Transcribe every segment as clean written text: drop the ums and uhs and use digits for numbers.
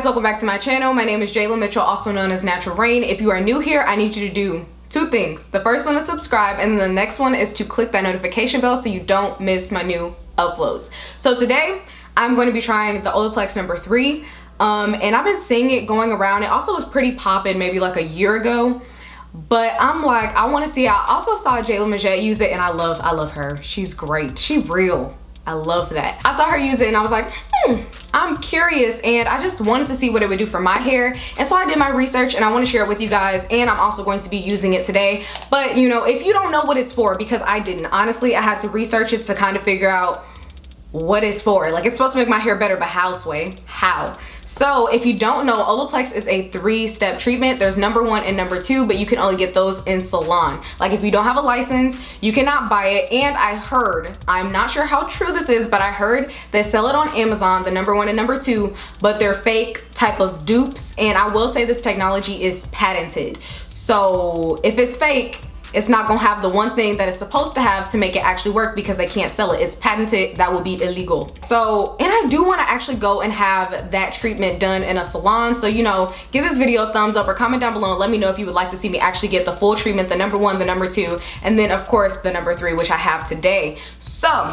welcome back to my channel. My name is Jayla Mitchell, also known as Natural Rain. If you are new here, I need you to do two things. The first one is subscribe, and then the next one is to click that notification bell so you don't miss my new uploads. So today, I'm going to be trying the Olaplex number 3. And I've been seeing it going around. It also was pretty poppin' maybe like a year ago. But I'm like, I want to see. I also saw Jayla Majette use it, and I love her. She's great. She real. I love that. I saw her use it and I was like, I'm curious, and I just wanted to see what it would do for my hair. And so I did my research and I want to share it with you guys, and I'm also going to be using it today. But you know, if you don't know what it's for, because I didn't, honestly, I had to research it to kind of figure out what it's for. Like, it's supposed to make my hair better, but how's way? How? So if you don't know, Olaplex is a 3-step treatment. There's number 1 and number 2, but you can only get those in salon. Like, if you don't have a license, you cannot buy it. And I heard, I'm not sure how true this is, but I heard they sell it on Amazon, the number 1 and number 2, but they're fake type of dupes. And I will say this technology is patented. So if it's fake, it's not gonna have the one thing that it's supposed to have to make it actually work, because they can't sell it. It's patented. That would be illegal. So, and I do want to actually go and have that treatment done in a salon. So, you know, give this video a thumbs up or comment down below and let me know if you would like to see me actually get the full treatment, the number 1, the number 2, and then of course the number 3, which I have today. So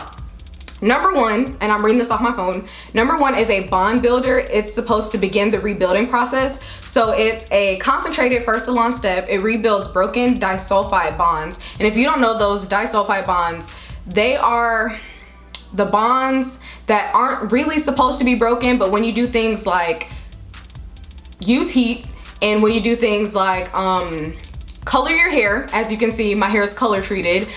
number 1, and I'm reading this off my phone, number 1 is a bond builder. It's supposed to begin the rebuilding process. So it's a concentrated first salon step. It rebuilds broken disulfide bonds. And if you don't know, those disulfide bonds, they are the bonds that aren't really supposed to be broken, but when you do things like use heat, and when you do things like color your hair, as you can see, my hair is color treated,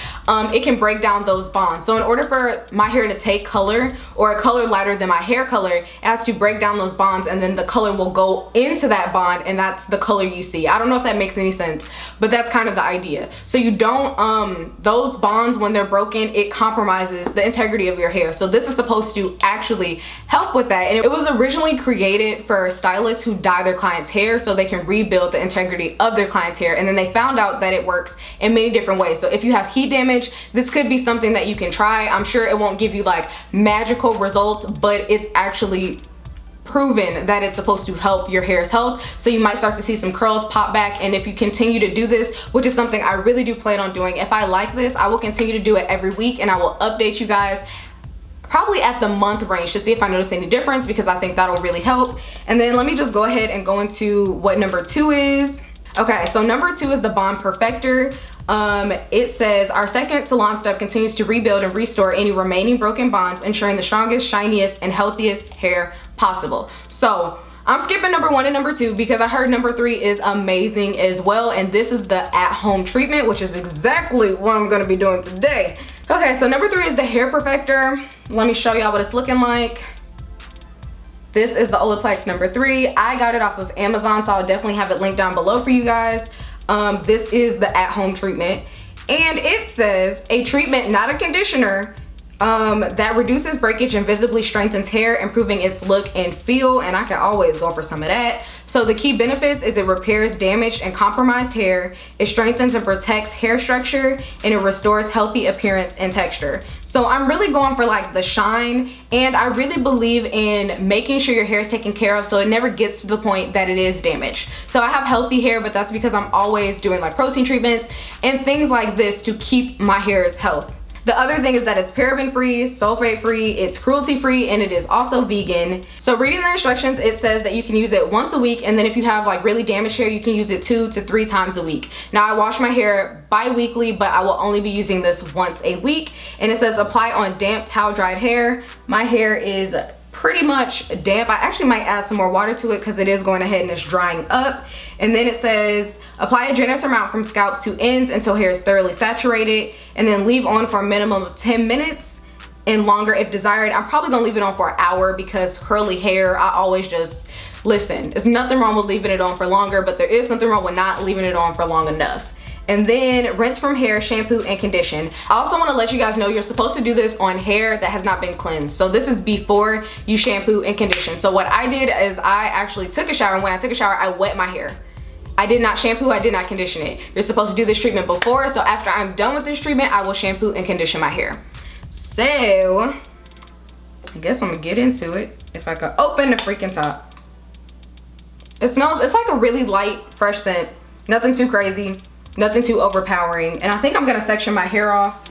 it can break down those bonds. So in order for my hair to take color, or a color lighter than my hair color, it has to break down those bonds, and then the color will go into that bond, and that's the color you see. I don't know if that makes any sense, but that's kind of the idea. So you don't, those bonds, when they're broken, it compromises the integrity of your hair. So this is supposed to actually help with that. And it was originally created for stylists who dye their clients' hair so they can rebuild the integrity of their clients' hair, and then they found out that it works in many different ways. So if you have heat damage, this could be something that you can try. I'm sure it won't give you like magical results, but it's actually proven that it's supposed to help your hair's health. So you might start to see some curls pop back, and if you continue to do this, which is something I really do plan on doing, if I like this, I will continue to do it every week, and I will update you guys probably at the month range to see if I notice any difference, because I think that'll really help. And then let me just go ahead and go into what number 2 is. Okay, so number 2 is the Bond Perfector. It says, our second salon step continues to rebuild and restore any remaining broken bonds, ensuring the strongest, shiniest, and healthiest hair possible. So I'm skipping number 1 and number 2 because I heard number 3 is amazing as well. And this is the at-home treatment, which is exactly what I'm gonna be doing today. Okay, so number 3 is the Hair Perfector. Let me show y'all what it's looking like. This is the Olaplex number 3. I got it off of Amazon, so I'll definitely have it linked down below for you guys. This is the at-home treatment, and it says a treatment, not a conditioner, that reduces breakage and visibly strengthens hair, improving its look and feel. And I can always go for some of that. So the key benefits is it repairs damaged and compromised hair, it strengthens and protects hair structure, and it restores healthy appearance and texture. So I'm really going for like the shine, and I really believe in making sure your hair is taken care of so it never gets to the point that it is damaged. So I have healthy hair, but that's because I'm always doing like protein treatments and things like this to keep my hair's health. The other thing is that it's paraben free, sulfate free, it's cruelty free, and it is also vegan. So reading the instructions, it says that you can use it once a week, and then if you have like really damaged hair, you can use it 2 to 3 times a week. Now I wash my hair bi-weekly, but I will only be using this once a week. And it says apply on damp towel dried hair. My hair is pretty much damp. I actually might add some more water to it because it is going ahead and it's drying up. And then it says apply a generous amount from scalp to ends until hair is thoroughly saturated, and then leave on for a minimum of 10 minutes and longer if desired. I'm probably gonna leave it on for an hour because curly hair, I always just, listen, there's nothing wrong with leaving it on for longer, but there is something wrong with not leaving it on for long enough. And then rinse from hair, shampoo, and condition. I also want to let you guys know you're supposed to do this on hair that has not been cleansed. So this is before you shampoo and condition. So what I did is I actually took a shower, and when I took a shower, I wet my hair. I did not shampoo, I did not condition it. You're supposed to do this treatment before, so after I'm done with this treatment, I will shampoo and condition my hair. So I guess I'm gonna get into it. If I could open the freaking top. It smells, it's like a really light, fresh scent. Nothing too crazy, nothing too overpowering. And I think I'm gonna section my hair off.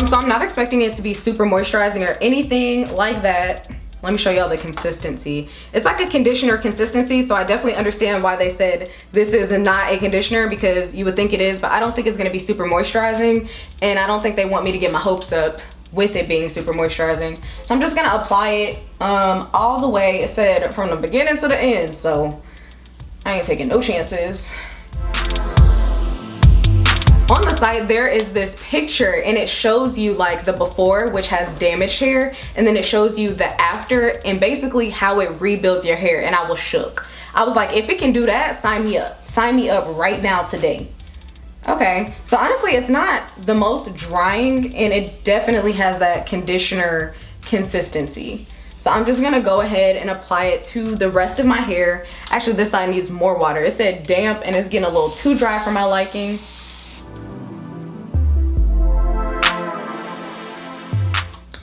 So I'm not expecting it to be super moisturizing or anything like that. Let me show y'all the consistency. It's like a conditioner consistency, so I definitely understand why they said this is not a conditioner, because you would think it is, but I don't think it's gonna be super moisturizing, and I don't think they want me to get my hopes up with it being super moisturizing. So I'm just gonna apply it all the way. It said from the beginning to the end, so I ain't taking no chances. On the side there is this picture, and it shows you like the before, which has damaged hair, and then it shows you the after and basically how it rebuilds your hair. And I was shook. I was like, if it can do that, sign me up. Sign me up right now today. Okay, so honestly it's not the most drying, and it definitely has that conditioner consistency. So I'm just gonna go ahead and apply it to the rest of my hair. Actually, this side needs more water. It said damp, and it's getting a little too dry for my liking.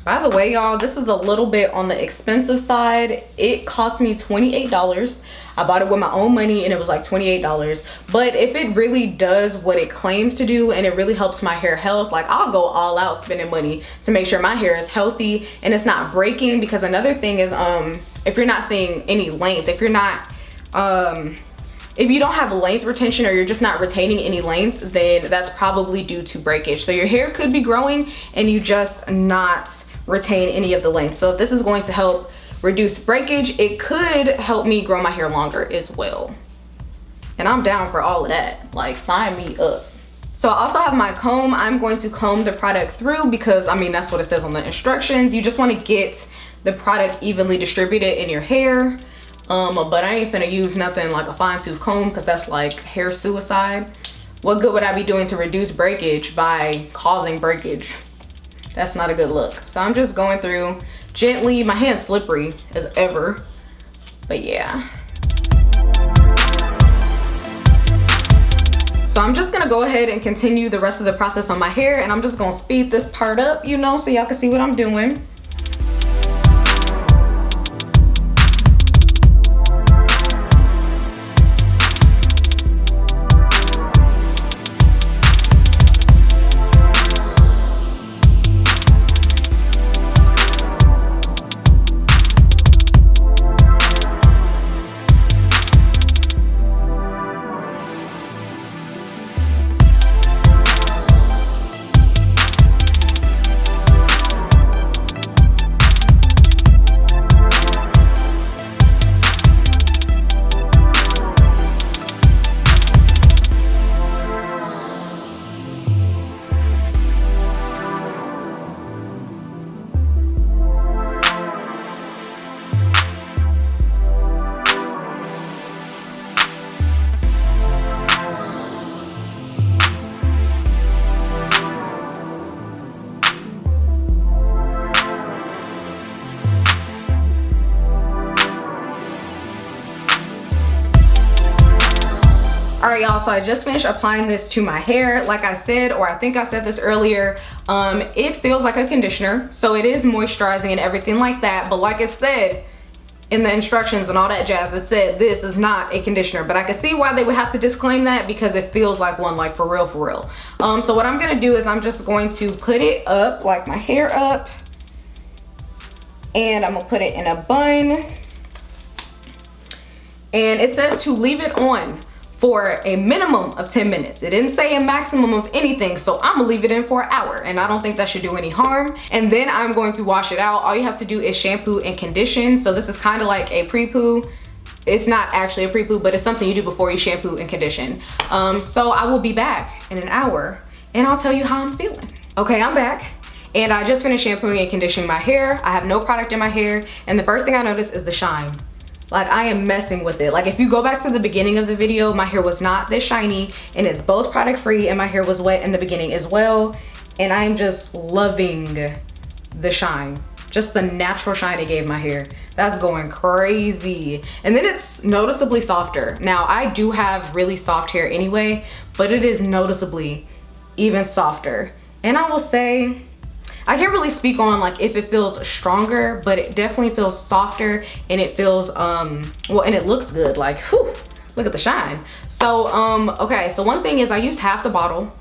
By the way, y'all, this is a little bit on the expensive side. It cost me $28. I bought it with my own money, and it was like $28. But if it really does what it claims to do, and it really helps my hair health, like I'll go all out spending money to make sure my hair is healthy and it's not breaking. Because another thing is, if you're not seeing any length, if you're not, if you don't have length retention, or you're just not retaining any length, then that's probably due to breakage. So your hair could be growing and you just not retain any of the length. So if this is going to help reduce breakage, it could help me grow my hair longer as well. And I'm down for all of that. Like, sign me up. So I also have my comb. I'm going to comb the product through, because I mean, that's what it says on the instructions. You just want to get the product evenly distributed in your hair. But I ain't finna use nothing like a fine tooth comb, because that's like hair suicide. What good would I be doing to reduce breakage by causing breakage? That's not a good look. So I'm just going through gently. My hand's slippery as ever, but yeah. So I'm just gonna go ahead and continue the rest of the process on my hair, and I'm just gonna speed this part up, you know, so y'all can see what I'm doing. Alright y'all, so I just finished applying this to my hair. Like I said, or I think I said this earlier, it feels like a conditioner, so it is moisturizing and everything like that. But like I said in the instructions and all that jazz, it said this is not a conditioner. But I can see why they would have to disclaim that, because it feels like one, like for real, for real. So what I'm gonna do is I'm just going to put it up, like my hair up, and I'm gonna put it in a bun. And it says to leave it on for a minimum of 10 minutes. It didn't say a maximum of anything, so I'm gonna leave it in for an hour, and I don't think that should do any harm. And then I'm going to wash it out. All you have to do is shampoo and condition. So this is kind of like a pre-poo. It's not actually a pre-poo, but it's something you do before you shampoo and condition. So I will be back in an hour, and I'll tell you how I'm feeling. Okay, I'm back. And I just finished shampooing and conditioning my hair. I have no product in my hair, and the first thing I noticed is the shine. Like, I am messing with it. Like, if you go back to the beginning of the video, my hair was not this shiny, and it's both product free, and my hair was wet in the beginning as well. And I'm just loving the shine. Just the natural shine it gave my hair. That's going crazy. And then it's noticeably softer. Now, I do have really soft hair anyway, but it is noticeably even softer. And I will say, I can't really speak on like if it feels stronger, but it definitely feels softer, and it feels well, and it looks good. Like, whew, look at the shine. So okay, so one thing is I used half the bottle,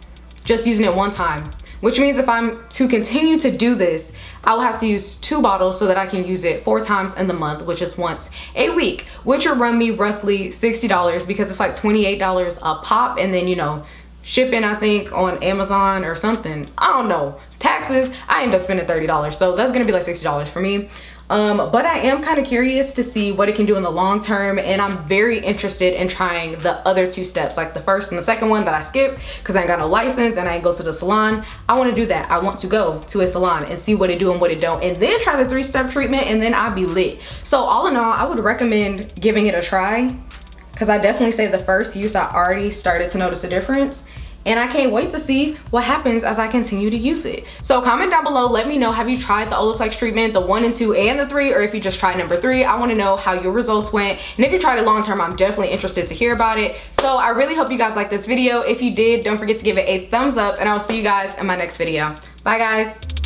just using it one time, which means if I'm to continue to do this, I will have to use 2 bottles so that I can use it 4 times in the month, which is once a week, which will run me roughly $60 because it's like $28 a pop, and then, you know, shipping, I think, on Amazon or something. I don't know. Taxes, I end up spending $30. So that's gonna be like $60 for me. But I am kind of curious to see what it can do in the long term, and I'm very interested in trying the other 2 steps, like the first and the second one that I skipped because I ain't got no license and I ain't go to the salon. I want to do that. I want to go to a salon and see what it do and what it don't, and then try the 3-step treatment, and then I'll be lit. So all in all, I would recommend giving it a try, because I definitely say the first use I already started to notice a difference. And I can't wait to see what happens as I continue to use it. So comment down below, let me know, have you tried the Olaplex treatment, the 1 and 2 and the 3, or if you just tried number 3. I want to know how your results went. And if you tried it long term, I'm definitely interested to hear about it. So I really hope you guys liked this video. If you did, don't forget to give it a thumbs up, and I'll see you guys in my next video. Bye guys.